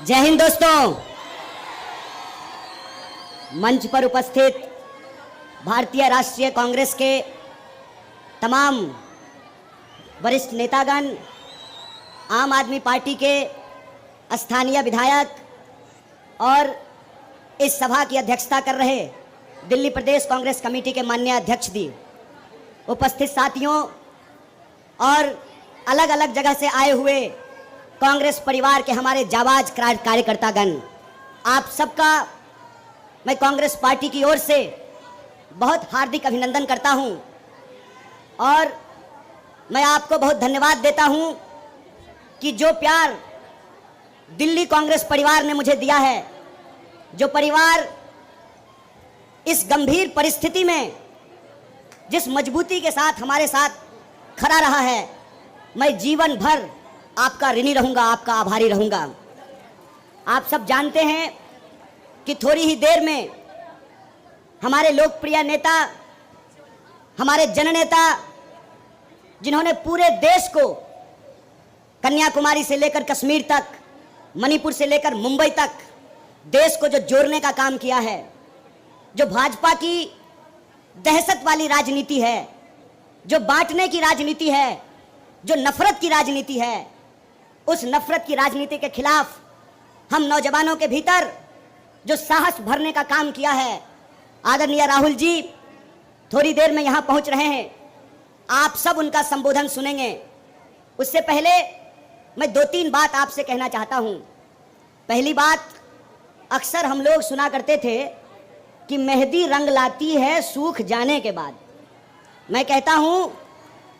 जय हिंद दोस्तों। मंच पर उपस्थित भारतीय राष्ट्रीय कांग्रेस के तमाम वरिष्ठ नेतागण, आम आदमी पार्टी के स्थानीय विधायक और इस सभा की अध्यक्षता कर रहे दिल्ली प्रदेश कांग्रेस कमेटी के माननीय अध्यक्ष जी, उपस्थित साथियों और अलग अलग जगह से आए हुए कांग्रेस परिवार के हमारे जाबाज कार्यकर्तागण, आप सबका मैं कांग्रेस पार्टी की ओर से बहुत हार्दिक अभिनंदन करता हूं और मैं आपको बहुत धन्यवाद देता हूं कि जो प्यार दिल्ली कांग्रेस परिवार ने मुझे दिया है, जो परिवार इस गंभीर परिस्थिति में जिस मजबूती के साथ हमारे साथ खड़ा रहा है, मैं जीवन भर आपका ऋणी रहूंगा, आपका आभारी रहूंगा। आप सब जानते हैं कि थोड़ी ही देर में हमारे लोकप्रिय नेता, हमारे जननेता, जिन्होंने पूरे देश को कन्याकुमारी से लेकर कश्मीर तक, मणिपुर से लेकर मुंबई तक देश को जो जोड़ने का काम किया है, जो भाजपा की दहशत वाली राजनीति है, जो बांटने की राजनीति है, जो नफरत की राजनीति है, उस नफरत की राजनीति के खिलाफ हम नौजवानों के भीतर जो साहस भरने का काम किया है, आदरणीय राहुल जी थोड़ी देर में यहां पहुंच रहे हैं, आप सब उनका संबोधन सुनेंगे। उससे पहले मैं दो तीन बात आपसे कहना चाहता हूं। पहली बात, अक्सर हम लोग सुना करते थे कि मेहंदी रंग लाती है सूख जाने के बाद। मैं कहता हूं,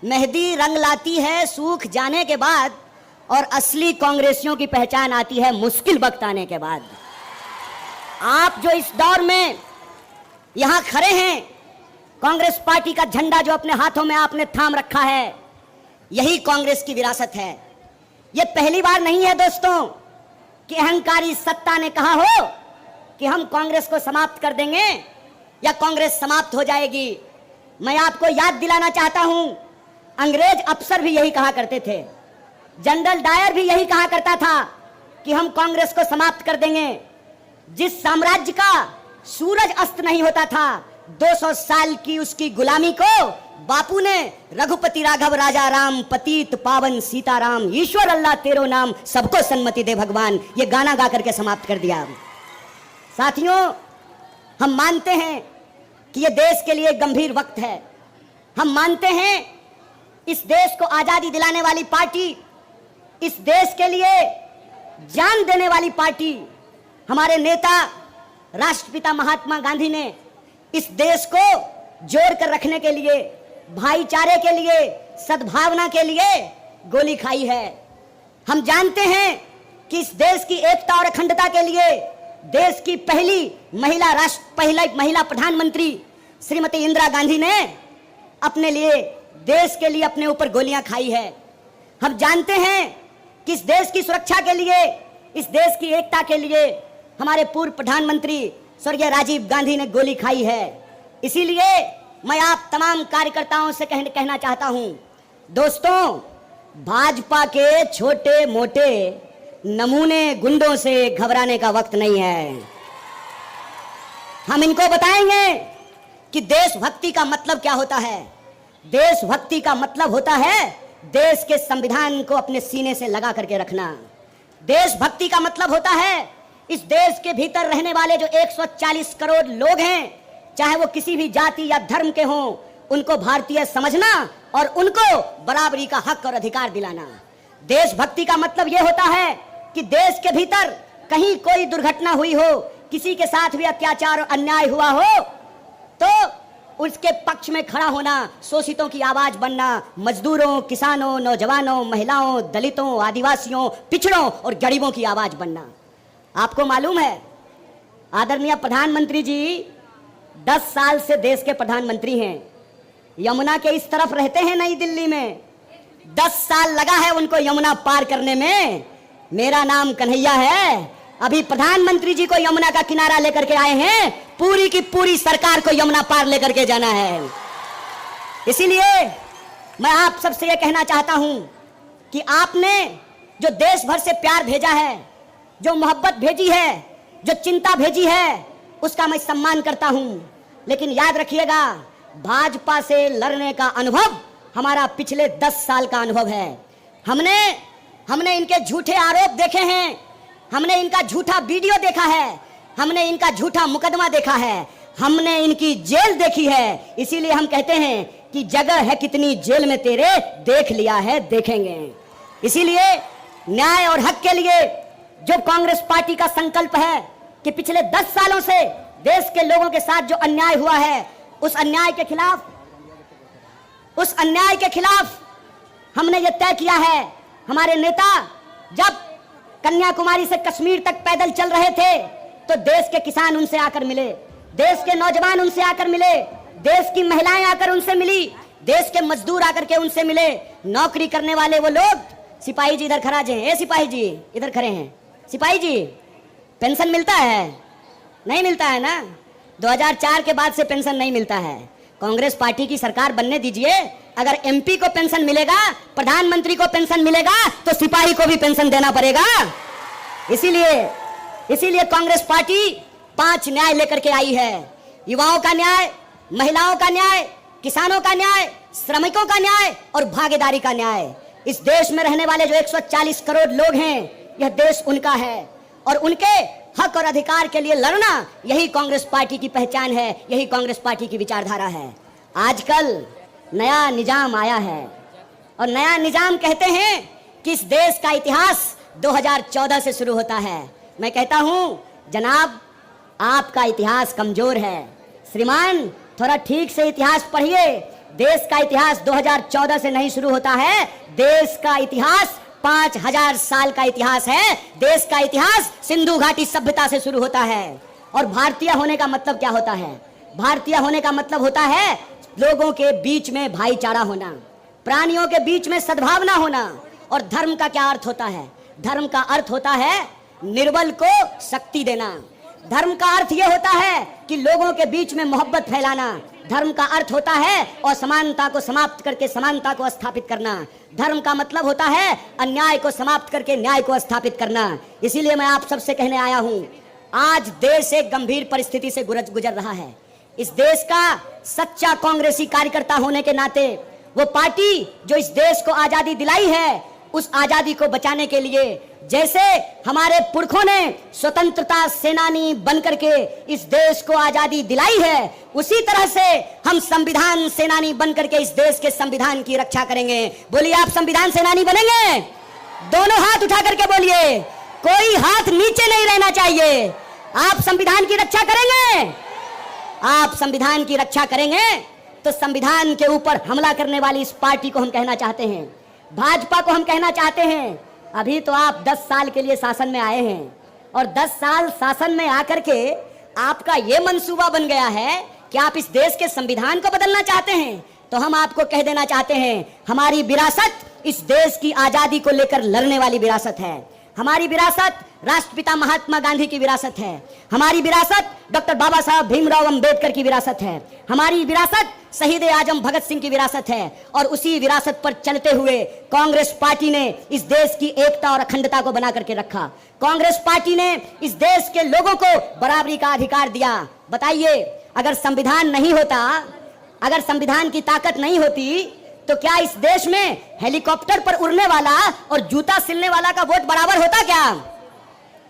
मेहंदी रंग लाती है सूख जाने के बाद और असली कांग्रेसियों की पहचान आती है मुश्किल वक्त आने के बाद। आप जो इस दौर में यहां खड़े हैं, कांग्रेस पार्टी का झंडा जो अपने हाथों में आपने थाम रखा है, यही कांग्रेस की विरासत है। यह पहली बार नहीं है दोस्तों कि अहंकारी सत्ता ने कहा हो कि हम कांग्रेस को समाप्त कर देंगे या कांग्रेस समाप्त हो जाएगी। मैं आपको याद दिलाना चाहता हूं, अंग्रेज अफसर भी यही कहा करते थे, जनरल डायर भी यही कहा करता था कि हम कांग्रेस को समाप्त कर देंगे। जिस साम्राज्य का सूरज अस्त नहीं होता था, 200 साल की उसकी गुलामी को बापू ने रघुपति राघव राजा राम, पतित पावन सीताराम, ईश्वर अल्लाह तेरो नाम, सबको सन्मति दे भगवान, ये गाना गा करके समाप्त कर दिया। साथियों, हम मानते हैं कि ये देश के लिए गंभीर वक्त है। हम मानते हैं इस देश को आजादी दिलाने वाली पार्टी, इस देश के लिए जान देने वाली पार्टी, हमारे नेता राष्ट्रपिता महात्मा गांधी ने इस देश को जोड़कर रखने के लिए, भाईचारे के लिए, सद्भावना के लिए गोली खाई है। हम जानते हैं कि इस देश की एकता और अखंडता के लिए देश की पहली महिला प्रधानमंत्री श्रीमती इंदिरा गांधी ने अपने लिए, देश के लिए अपने ऊपर गोलियां खाई है। हम जानते हैं कि इस देश की सुरक्षा के लिए, इस देश की एकता के लिए हमारे पूर्व प्रधानमंत्री स्वर्गीय राजीव गांधी ने गोली खाई है। इसीलिए मैं आप तमाम कार्यकर्ताओं से कहना चाहता हूं, दोस्तों, भाजपा के छोटे मोटे नमूने गुंडों से घबराने का वक्त नहीं है। हम इनको बताएंगे कि देशभक्ति का मतलब क्या होता है। देशभक्ति का मतलब होता है देश के संविधान को अपने सीने से लगा करके रखना। देशभक्ति का मतलब होता है इस देश के भीतर रहने वाले जो 140 करोड़ लोग हैं, चाहे वो किसी भी जाति या धर्म के हों, उनको भारतीय समझना और उनको बराबरी का हक और अधिकार दिलाना। देशभक्ति का मतलब यह होता है कि देश के भीतर कहीं कोई दुर्घटना हुई हो, किसी के साथ भी अत्याचार और अन्याय हुआ हो, तो उसके पक्ष में खड़ा होना, शोषितों की आवाज बनना, मजदूरों, किसानों, नौजवानों, महिलाओं, दलितों, आदिवासियों, पिछड़ों और गरीबों की आवाज बनना। आपको मालूम है, आदरणीय प्रधानमंत्री जी 10 साल से देश के प्रधानमंत्री हैं, यमुना के इस तरफ रहते हैं नई दिल्ली में। 10 साल लगा है उनको यमुना पार करने में। मेरा नाम कन्हैया है, अभी प्रधानमंत्री जी को यमुना का किनारा लेकर के आए हैं, पूरी की पूरी सरकार को यमुना पार लेकर के जाना है। इसीलिए मैं आप सबसे यह कहना चाहता हूं कि आपने जो देश भर से प्यार भेजा है, जो मोहब्बत भेजी है, जो चिंता भेजी है, उसका मैं सम्मान करता हूं। लेकिन याद रखिएगा, भाजपा से लड़ने का अनुभव हमारा पिछले 10 साल का अनुभव है। हमने इनके झूठे आरोप देखे हैं, हमने इनका झूठा वीडियो देखा है, हमने इनका झूठा मुकदमा देखा है, हमने इनकी जेल देखी है। इसीलिए हम कहते हैं कि जगह है कितनी जेल में तेरे, देख लिया है देखेंगे। इसीलिए न्याय और हक के लिए जो कांग्रेस पार्टी का संकल्प है कि पिछले 10 सालों से देश के लोगों के साथ जो अन्याय हुआ है, उस अन्याय के खिलाफ हमने ये तय किया है। हमारे नेता जब कन्याकुमारी से कश्मीर तक पैदल चल रहे थे तो देश के किसान उनसे आकर मिले, देश के नौजवान उनसे आकर मिले, देश की महिलाएं आकर उनसे मिली, देश के मजदूर आकर के उनसे मिले, नौकरी करने वाले वो लोग। सिपाही जी इधर खड़ा हैं, सिपाही जी इधर खड़े हैं। सिपाही जी, पेंशन मिलता है? नहीं मिलता है ना? 2004 के बाद से पेंशन नहीं मिलता है। कांग्रेस पार्टी की सरकार बनने दीजिए, अगर एमपी को पेंशन मिलेगा, प्रधानमंत्री को पेंशन मिलेगा, तो सिपाही को भी पेंशन देना पड़ेगा। इसीलिए कांग्रेस पार्टी 5 न्याय लेकर के आई है। युवाओं का न्याय, महिलाओं का न्याय, किसानों का न्याय, श्रमिकों का न्याय और भागीदारी का न्याय। इस देश में रहने वाले जो 140 करोड़ लोग हैं, यह देश उनका है और उनके हक और अधिकार के लिए लड़ना, यही कांग्रेस पार्टी की पहचान है, यही कांग्रेस पार्टी की विचारधारा है। आजकल नया निजाम आया है और नया निजाम कहते हैं कि इस देश का इतिहास 2014 से शुरू होता है। मैं कहता हूं, जनाब, आपका इतिहास कमजोर है। श्रीमान, थोड़ा ठीक से इतिहास पढ़िए। देश का इतिहास 2014 से नहीं शुरू होता है। देश का इतिहास 5000 साल का इतिहास है। देश का इतिहास सिंधु घाटी सभ्यता से शुरू होता है। और भारतीय होने का मतलब क्या होता है? भारतीय होने का मतलब होता है लोगों के बीच में भाईचारा होना, प्राणियों के बीच में सद्भावना होना। और धर्म का क्या अर्थ होता है? धर्म का अर्थ होता है निर्बल को शक्ति देना। धर्म का अर्थ यह होता है कि लोगों के बीच में मोहब्बत फैलाना। धर्म का अर्थ होता है असमानता को समाप्त करके समानता को स्थापित करना। धर्म का मतलब होता है अन्याय को समाप्त करके न्याय को स्थापित करना। इसीलिए मैं आप सबसे कहने आया हूं, आज देश एक गंभीर परिस्थिति से गुजर रहा है। इस देश का सच्चा कांग्रेसी कार्यकर्ता होने के नाते, वो पार्टी जो इस देश को आजादी दिलाई है, उस आजादी को बचाने के लिए जैसे हमारे पुरखों ने स्वतंत्रता सेनानी बनकर के इस देश को आजादी दिलाई है, उसी तरह से हम संविधान सेनानी बनकर के इस देश के संविधान की रक्षा करेंगे। बोलिए, आप संविधान सेनानी बनेंगे? दोनों हाथ उठा करके बोलिए, कोई हाथ नीचे नहीं रहना चाहिए। आप संविधान की रक्षा करेंगे? आप संविधान की रक्षा करेंगे तो संविधान के ऊपर हमला करने वाली इस पार्टी को हम कहना चाहते हैं, भाजपा को हम कहना चाहते हैं, अभी तो आप 10 साल के लिए शासन में आए हैं और 10 साल शासन में आकर के आपका ये मंसूबा बन गया है कि आप इस देश के संविधान को बदलना चाहते हैं। तो हम आपको कह देना चाहते हैं, हमारी विरासत इस देश की आजादी को लेकर लड़ने वाली विरासत है। हमारी विरासत राष्ट्रपिता महात्मा गांधी की विरासत है। हमारी विरासत डॉक्टर बाबा साहब भीमराव अंबेडकर की विरासत है। हमारी विरासत शहीद आजम भगत सिंह की विरासत है। और उसी विरासत पर चलते हुए कांग्रेस पार्टी ने इस देश की एकता और अखंडता को बना करके रखा। कांग्रेस पार्टी ने इस देश के लोगों को बराबरी का अधिकार दिया। बताइए, अगर संविधान नहीं होता, अगर संविधान की ताकत नहीं होती, तो क्या इस देश में हेलीकॉप्टर पर उड़ने वाला और जूता सिलने वाला का वोट बराबर होता क्या?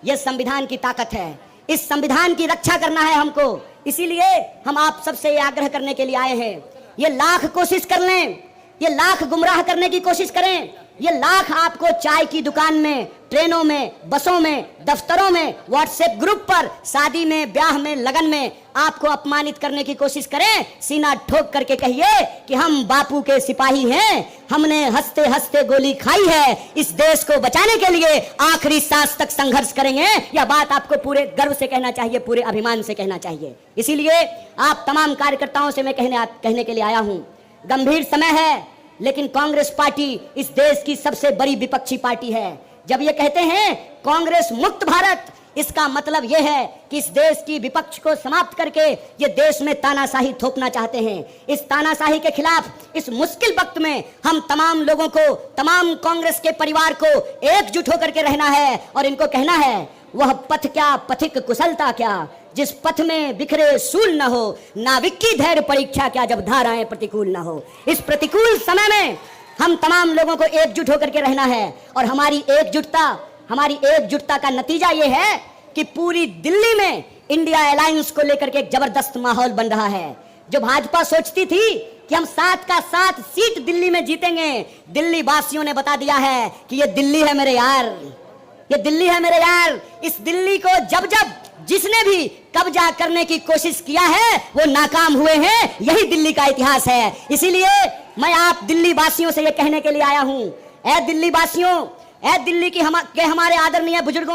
यह संविधान की ताकत है। इस संविधान की रक्षा करना है हमको। इसीलिए हम आप सबसे ये आग्रह करने के लिए आए हैं, ये लाख कोशिश कर लें, ये लाख गुमराह करने की कोशिश करें, ये लाख आपको चाय की दुकान में, ट्रेनों में, बसों में, दफ्तरों में, व्हाट्सएप ग्रुप पर, शादी में, ब्याह में, लगन में आपको अपमानित करने की कोशिश करें, सीना ठोक करके कहिए कि हम बापू के सिपाही हैं, हमने हंसते हंसते गोली खाई है, इस देश को बचाने के लिए आखिरी सांस तक संघर्ष करेंगे। यह बात आपको पूरे गर्व से कहना चाहिए, पूरे अभिमान से कहना चाहिए। इसीलिए आप तमाम कार्यकर्ताओं से मैं कहने के लिए आया हूं, गंभीर समय है, लेकिन कांग्रेस पार्टी इस देश की सबसे बड़ी विपक्षी पार्टी है। जब ये कहते हैं कांग्रेस मुक्त भारत, इसका मतलब यह है कि इस देश की विपक्ष को समाप्त करके ये देश में तानाशाही थोपना चाहते हैं। इस तानाशाही के खिलाफ इस मुश्किल वक्त में हम तमाम लोगों को, तमाम कांग्रेस के परिवार को एकजुट होकर के रहना है और इनको कहना है, वह पथ क्या, पथिक कुशलता क्या, जिस पथ में बिखरे सूल न हो, नाविक की धैर्य परीक्षा क्या, जब धाराएं प्रतिकूल न हो। इस प्रतिकूल समय में हम तमाम लोगों को एकजुट होकर के रहना है, और हमारी एकजुटता का नतीजा यह है कि पूरी दिल्ली में इंडिया अलायंस को लेकर के एक जबरदस्त माहौल बन रहा है। जो भाजपा सोचती थी कि हम 7 का 7 सीट दिल्ली में जीतेंगे, दिल्ली वासियों ने बता दिया है कि ये दिल्ली है मेरे यार, ये दिल्ली है मेरे यार। इस दिल्ली को जब जब जिसने भी कब्जा करने की कोशिश किया है वो नाकाम हुए हैं, यही दिल्ली का इतिहास है। इसीलिए मैं आप दिल्ली वासियों से ये कहने के लिए आया हूं, ऐ दिल्ली वासियों, ऐ दिल्ली की हमारे आदरणीय बुजुर्गों